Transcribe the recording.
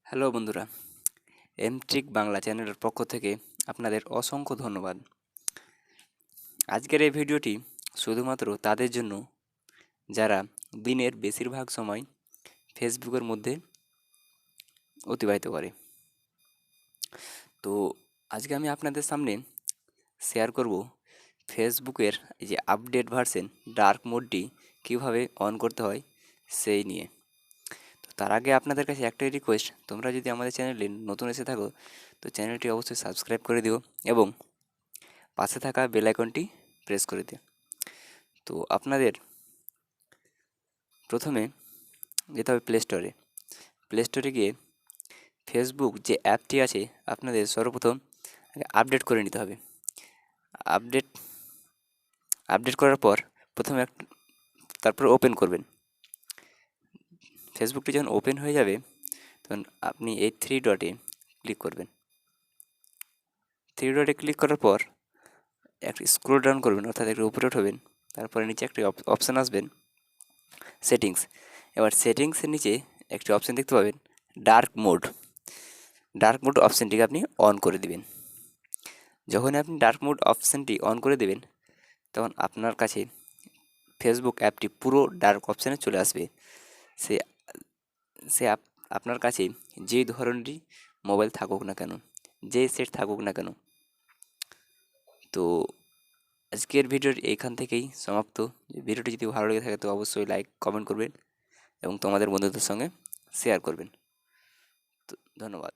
Hello বন্ধুরা, এমট্রিক বাংলা চ্যানেলের পক্ষ থেকে আপনাদের অসংখ্য ধন্যবাদ। আজকের এই ভিডিওটি শুধুমাত্র তাদের জন্য যারা দিনের বেশিরভাগ সময় ফেসবুকের মধ্যে অতিবাহিত করে। তো আজকে আমি আপনাদের সামনে শেয়ার করব ফেসবুকের এই যে আপডেট ভার্সন ডার্ক মোডটি কীভাবে অন করতে হয় সেই নিয়ে। তো তার আগে আপনাদের কাছে একটাই রিকোয়েস্ট, তোমরা যদি আমাদের চ্যানেলে নতুন এসে থাকো তো চ্যানেলটি অবশ্যই সাবস্ক্রাইব করে দিও এবং পাশে থাকা বেল আইকনটি প্রেস করে দিও। তো আপনাদের প্রথমে যেতে হবে প্লে স্টোরে গিয়ে ফেসবুক যে অ্যাপটি আছে আপনাদের সর্বপ্রথম আপডেট করে নিতে হবে। আপডেট আপডেট করার পর প্রথমে তারপর ওপেন করবেন। ফেসবুকটি যখন ওপেন হয়ে যাবে তখন আপনি এই থ্রি ডটে ক্লিক করবেন। থ্রি ডটে ক্লিক করার পর একটু স্ক্রল ডাউন করবেন, অর্থাৎ একটু উপরে উঠবেন। তারপরে নিচে একটি অপশান আসবেন সেটিংস। এবার সেটিংসের নিচে একটি অপশান দেখতে পাবেন ডার্ক মোড। ডার্ক মোড অপশানটিকে আপনি অন করে দিবেন। যখন আপনি ডার্ক মোড অপশানটি অন করে দেবেন তখন আপনার কাছে ফেসবুক অ্যাপটি পুরো ডার্ক অপশানে চলে আসবে। সে সে আপনার কাছে যে ধরনেরই মোবাইল থাকুক না কেন, যে সেট থাকুক না কেন। তো আজকের ভিডিওর এইখান থেকেই সমাপ্ত। ভিডিওটি যদি ভালো লেগে থাকে তো অবশ্যই লাইক কমেন্ট করবেন এবং তোমাদের বন্ধুদের সঙ্গে শেয়ার করবেন। তো ধন্যবাদ।